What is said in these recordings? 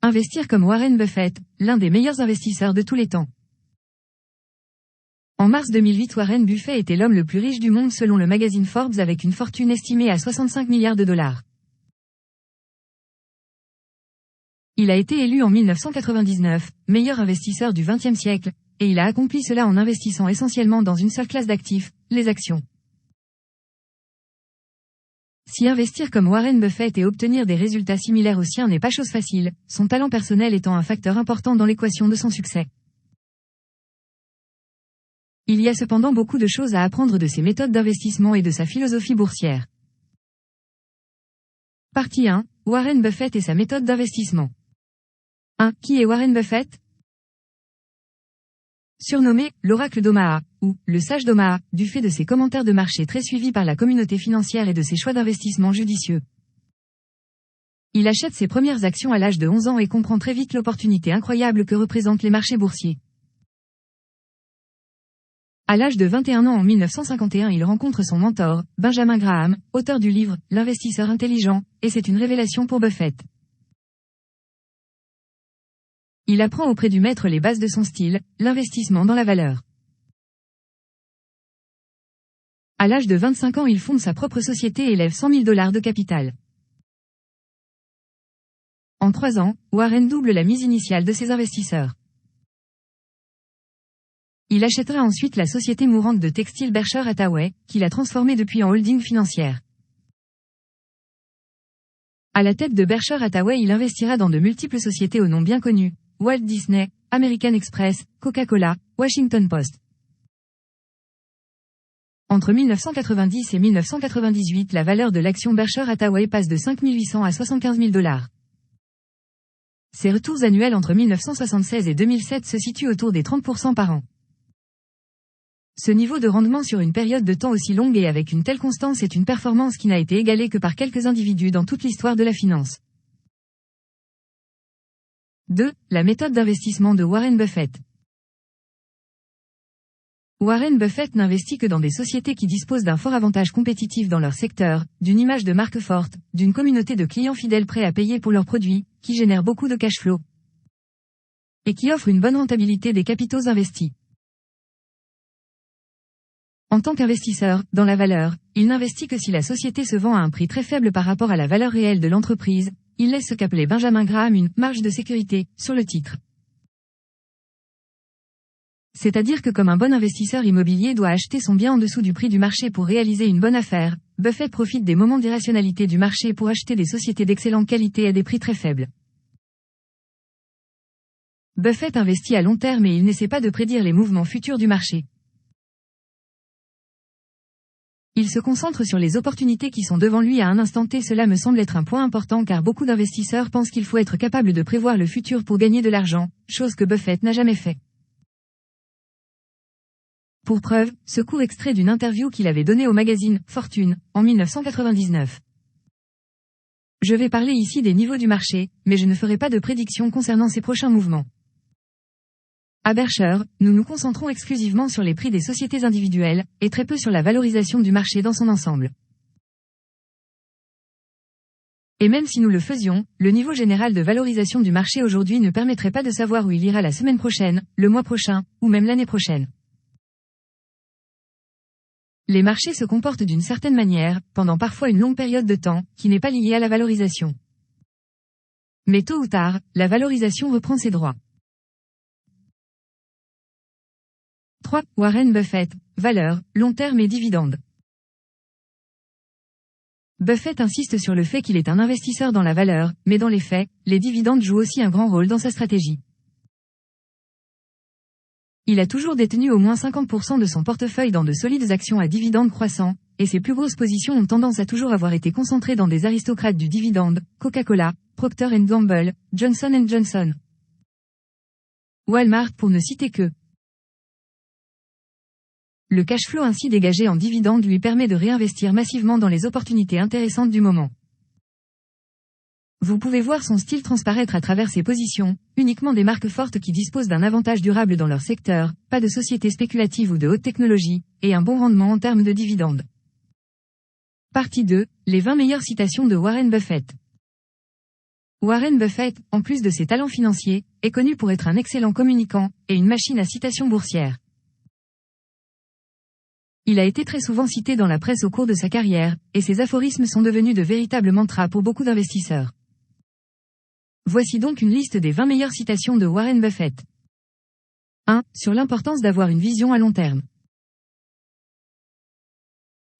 Investir comme Warren Buffett, l'un des meilleurs investisseurs de tous les temps. En mars 2008, Warren Buffett était l'homme le plus riche du monde selon le magazine Forbes avec une fortune estimée à 65 milliards de dollars. Il a été élu en 1999, meilleur investisseur du XXe siècle, et il a accompli cela en investissant essentiellement dans une seule classe d'actifs, les actions. Si investir comme Warren Buffett et obtenir des résultats similaires aux siens n'est pas chose facile, son talent personnel étant un facteur important dans l'équation de son succès. Il y a cependant beaucoup de choses à apprendre de ses méthodes d'investissement et de sa philosophie boursière. Partie 1. Warren Buffett et sa méthode d'investissement. 1. Qui est Warren Buffett ? Surnommé « l'oracle d'Omaha » ou « le sage d'Omaha » du fait de ses commentaires de marché très suivis par la communauté financière et de ses choix d'investissement judicieux. Il achète ses premières actions à l'âge de 11 ans et comprend très vite l'opportunité incroyable que représentent les marchés boursiers. À l'âge de 21 ans en 1951, il rencontre son mentor, Benjamin Graham, auteur du livre « L'investisseur intelligent », et c'est une révélation pour Buffett. Il apprend auprès du maître les bases de son style, l'investissement dans la valeur. À l'âge de 25 ans, il fonde sa propre société et lève 100 000 $ de capital. En 3 ans, Warren double la mise initiale de ses investisseurs. Il achètera ensuite la société mourante de textile Berkshire Hathaway, qu'il a transformée depuis en holding financière. À la tête de Berkshire Hathaway, il investira dans de multiples sociétés aux noms bien connus, Walt Disney, American Express, Coca-Cola, Washington Post. Entre 1990 et 1998, la valeur de l'action Berkshire Hathaway passe de 5 800 à 75 000 $. Ses retours annuels entre 1976 et 2007 se situent autour des 30% par an. Ce niveau de rendement sur une période de temps aussi longue et avec une telle constance est une performance qui n'a été égalée que par quelques individus dans toute l'histoire de la finance. 2. La méthode d'investissement de Warren Buffett. Warren Buffett n'investit que dans des sociétés qui disposent d'un fort avantage compétitif dans leur secteur, d'une image de marque forte, d'une communauté de clients fidèles prêts à payer pour leurs produits, qui génèrent beaucoup de cash flow, et qui offrent une bonne rentabilité des capitaux investis. En tant qu'investisseur, dans la valeur, il n'investit que si la société se vend à un prix très faible par rapport à la valeur réelle de l'entreprise. Il laisse ce qu'appelait Benjamin Graham une « marge de sécurité » sur le titre. C'est-à-dire que comme un bon investisseur immobilier doit acheter son bien en dessous du prix du marché pour réaliser une bonne affaire, Buffett profite des moments d'irrationalité du marché pour acheter des sociétés d'excellente qualité à des prix très faibles. Buffett investit à long terme et il n'essaie pas de prédire les mouvements futurs du marché. Il se concentre sur les opportunités qui sont devant lui à un instant T. Cela me semble être un point important car beaucoup d'investisseurs pensent qu'il faut être capable de prévoir le futur pour gagner de l'argent, chose que Buffett n'a jamais fait. Pour preuve, ce court extrait d'une interview qu'il avait donnée au magazine Fortune, en 1999. Je vais parler ici des niveaux du marché, mais je ne ferai pas de prédictions concernant ses prochains mouvements. À Berkshire, nous nous concentrons exclusivement sur les prix des sociétés individuelles, et très peu sur la valorisation du marché dans son ensemble. Et même si nous le faisions, le niveau général de valorisation du marché aujourd'hui ne permettrait pas de savoir où il ira la semaine prochaine, le mois prochain, ou même l'année prochaine. Les marchés se comportent d'une certaine manière, pendant parfois une longue période de temps, qui n'est pas liée à la valorisation. Mais tôt ou tard, la valorisation reprend ses droits. 3. Warren Buffett, valeur, long terme et dividendes. Buffett insiste sur le fait qu'il est un investisseur dans la valeur, mais dans les faits, les dividendes jouent aussi un grand rôle dans sa stratégie. Il a toujours détenu au moins 50% de son portefeuille dans de solides actions à dividendes croissants, et ses plus grosses positions ont tendance à toujours avoir été concentrées dans des aristocrates du dividende, Coca-Cola, Procter & Gamble, Johnson & Johnson, Walmart pour ne citer que. Le cash flow ainsi dégagé en dividendes lui permet de réinvestir massivement dans les opportunités intéressantes du moment. Vous pouvez voir son style transparaître à travers ses positions, uniquement des marques fortes qui disposent d'un avantage durable dans leur secteur, pas de sociétés spéculatives ou de haute technologie, et un bon rendement en termes de dividendes. Partie 2, les 20 meilleures citations de Warren Buffett. Warren Buffett, en plus de ses talents financiers, est connu pour être un excellent communicant, et une machine à citation boursière. Il a été très souvent cité dans la presse au cours de sa carrière, et ses aphorismes sont devenus de véritables mantras pour beaucoup d'investisseurs. Voici donc une liste des 20 meilleures citations de Warren Buffett. 1. Sur l'importance d'avoir une vision à long terme.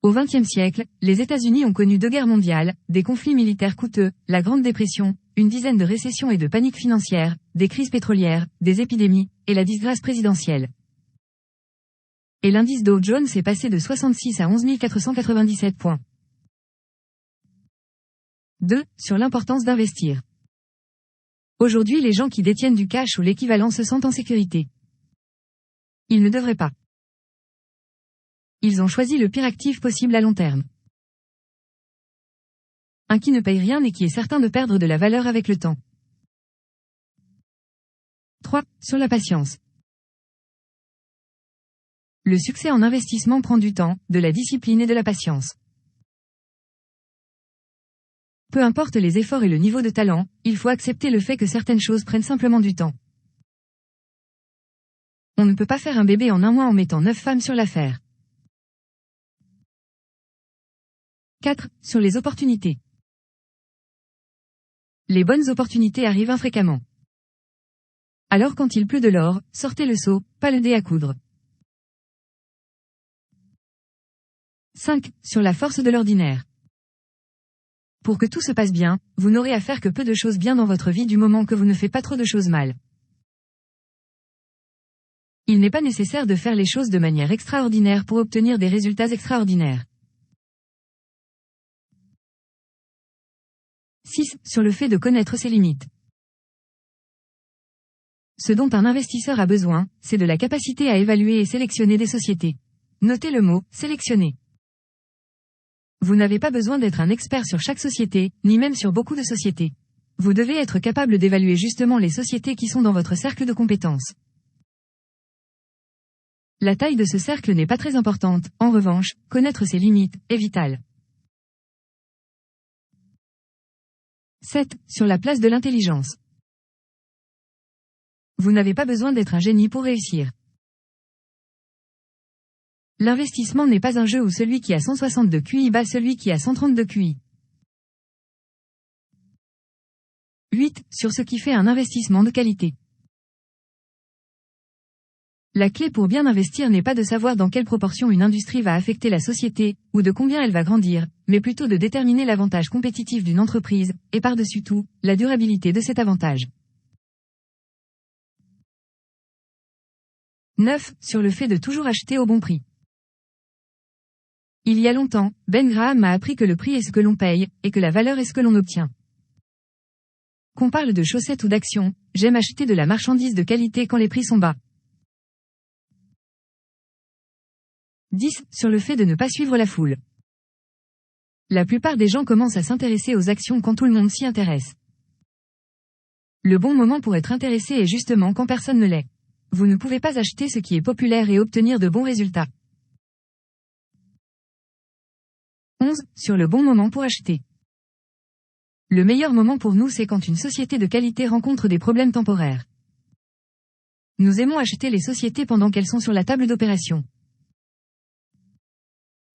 Au XXe siècle, les États-Unis ont connu 2 guerres mondiales, des conflits militaires coûteux, la Grande Dépression, une dizaine de récessions et de paniques financières, des crises pétrolières, des épidémies, et la disgrâce présidentielle. Et l'indice Dow Jones est passé de 66 à 11 497 points. 2. Sur l'importance d'investir. Aujourd'hui, les gens qui détiennent du cash ou l'équivalent se sentent en sécurité. Ils ne devraient pas. Ils ont choisi le pire actif possible à long terme. Un qui ne paye rien et qui est certain de perdre de la valeur avec le temps. 3. Sur la patience. Le succès en investissement prend du temps, de la discipline et de la patience. Peu importe les efforts et le niveau de talent, il faut accepter le fait que certaines choses prennent simplement du temps. On ne peut pas faire un bébé en un mois en mettant 9 femmes sur l'affaire. 4. Sur les opportunités. Les bonnes opportunités arrivent infréquemment. Alors quand il pleut de l'or, sortez le seau, pas le dé à coudre. 5. Sur la force de l'ordinaire. Pour que tout se passe bien, vous n'aurez à faire que peu de choses bien dans votre vie du moment que vous ne faites pas trop de choses mal. Il n'est pas nécessaire de faire les choses de manière extraordinaire pour obtenir des résultats extraordinaires. 6. Sur le fait de connaître ses limites. Ce dont un investisseur a besoin, c'est de la capacité à évaluer et sélectionner des sociétés. Notez le mot « sélectionner ». Vous n'avez pas besoin d'être un expert sur chaque société, ni même sur beaucoup de sociétés. Vous devez être capable d'évaluer justement les sociétés qui sont dans votre cercle de compétences. La taille de ce cercle n'est pas très importante, en revanche, connaître ses limites est vital. 7. Sur la place de l'intelligence. Vous n'avez pas besoin d'être un génie pour réussir. L'investissement n'est pas un jeu où celui qui a 162 QI bat celui qui a 132 QI. 8. Sur ce qui fait un investissement de qualité. La clé pour bien investir n'est pas de savoir dans quelle proportion une industrie va affecter la société, ou de combien elle va grandir, mais plutôt de déterminer l'avantage compétitif d'une entreprise, et par-dessus tout, la durabilité de cet avantage. 9. Sur le fait de toujours acheter au bon prix. Il y a longtemps, Ben Graham m'a appris que le prix est ce que l'on paye, et que la valeur est ce que l'on obtient. Qu'on parle de chaussettes ou d'actions, j'aime acheter de la marchandise de qualité quand les prix sont bas. 10. Sur le fait de ne pas suivre la foule. La plupart des gens commencent à s'intéresser aux actions quand tout le monde s'y intéresse. Le bon moment pour être intéressé est justement quand personne ne l'est. Vous ne pouvez pas acheter ce qui est populaire et obtenir de bons résultats. 11. Sur le bon moment pour acheter. Le meilleur moment pour nous c'est quand une société de qualité rencontre des problèmes temporaires. Nous aimons acheter les sociétés pendant qu'elles sont sur la table d'opération.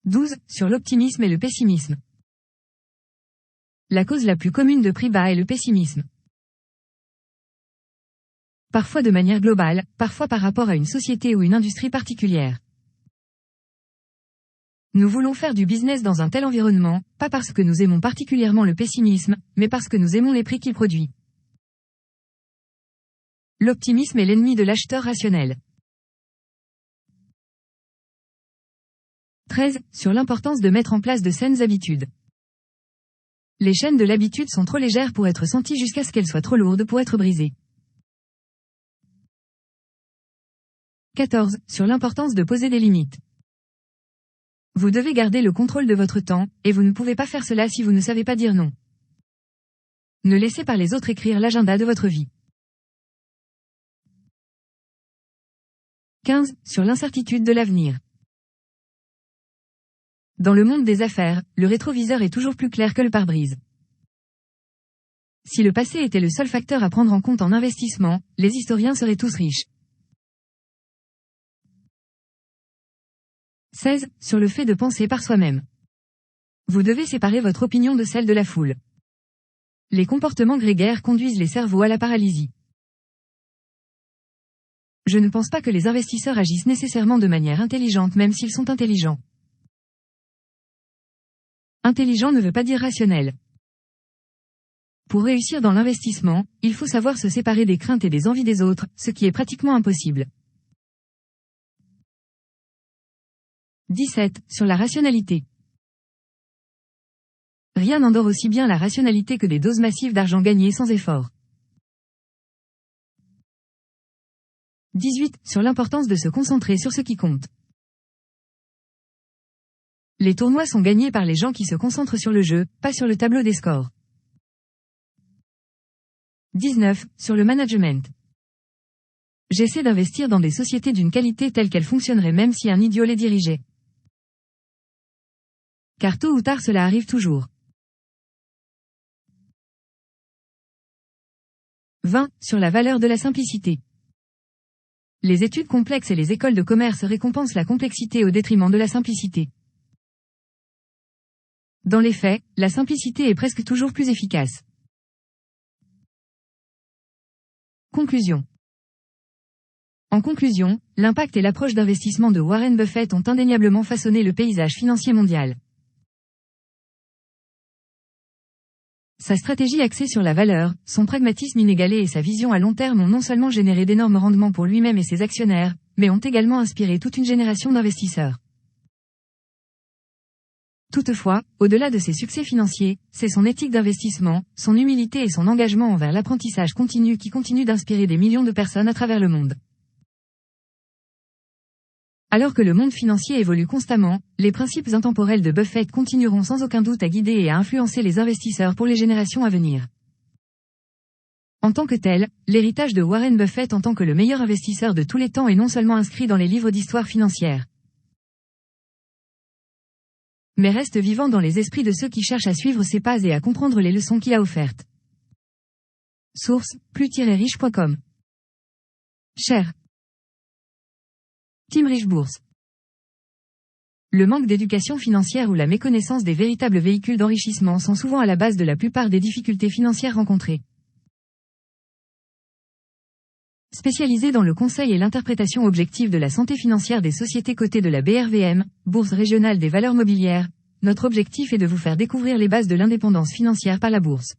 12. Sur l'optimisme et le pessimisme. La cause la plus commune de prix bas est le pessimisme. Parfois de manière globale, parfois par rapport à une société ou une industrie particulière. Nous voulons faire du business dans un tel environnement, pas parce que nous aimons particulièrement le pessimisme, mais parce que nous aimons les prix qu'il produit. L'optimisme est l'ennemi de l'acheteur rationnel. 13. Sur l'importance de mettre en place de saines habitudes. Les chaînes de l'habitude sont trop légères pour être senties jusqu'à ce qu'elles soient trop lourdes pour être brisées. 14. Sur l'importance de poser des limites. Vous devez garder le contrôle de votre temps, et vous ne pouvez pas faire cela si vous ne savez pas dire non. Ne laissez pas les autres écrire l'agenda de votre vie. 15. Sur l'incertitude de l'avenir. Dans le monde des affaires, le rétroviseur est toujours plus clair que le pare-brise. Si le passé était le seul facteur à prendre en compte en investissement, les historiens seraient tous riches. 16. Sur le fait de penser par soi-même. Vous devez séparer votre opinion de celle de la foule. Les comportements grégaires conduisent les cerveaux à la paralysie. Je ne pense pas que les investisseurs agissent nécessairement de manière intelligente même s'ils sont intelligents. Intelligent ne veut pas dire rationnel. Pour réussir dans l'investissement, il faut savoir se séparer des craintes et des envies des autres, ce qui est pratiquement impossible. 17. Sur la rationalité. Rien n'endort aussi bien la rationalité que des doses massives d'argent gagné sans effort. 18. Sur l'importance de se concentrer sur ce qui compte. Les tournois sont gagnés par les gens qui se concentrent sur le jeu, pas sur le tableau des scores. 19. Sur le management. J'essaie d'investir dans des sociétés d'une qualité telle qu'elles fonctionneraient même si un idiot les dirigeait. Car tôt ou tard cela arrive toujours. 20. Sur la valeur de la simplicité. Les études complexes et les écoles de commerce récompensent la complexité au détriment de la simplicité. Dans les faits, la simplicité est presque toujours plus efficace. Conclusion. En conclusion, l'impact et l'approche d'investissement de Warren Buffett ont indéniablement façonné le paysage financier mondial. Sa stratégie axée sur la valeur, son pragmatisme inégalé et sa vision à long terme ont non seulement généré d'énormes rendements pour lui-même et ses actionnaires, mais ont également inspiré toute une génération d'investisseurs. Toutefois, au-delà de ses succès financiers, c'est son éthique d'investissement, son humilité et son engagement envers l'apprentissage continu qui continuent d'inspirer des millions de personnes à travers le monde. Alors que le monde financier évolue constamment, les principes intemporels de Buffett continueront sans aucun doute à guider et à influencer les investisseurs pour les générations à venir. En tant que tel, l'héritage de Warren Buffett en tant que le meilleur investisseur de tous les temps est non seulement inscrit dans les livres d'histoire financière, mais reste vivant dans les esprits de ceux qui cherchent à suivre ses pas et à comprendre les leçons qu'il a offertes. Source, plus-riche.com. Cher. Team Rich Bourse. Le manque d'éducation financière ou la méconnaissance des véritables véhicules d'enrichissement sont souvent à la base de la plupart des difficultés financières rencontrées. Spécialisé dans le conseil et l'interprétation objective de la santé financière des sociétés cotées de la BRVM, Bourse régionale des valeurs mobilières, notre objectif est de vous faire découvrir les bases de l'indépendance financière par la bourse.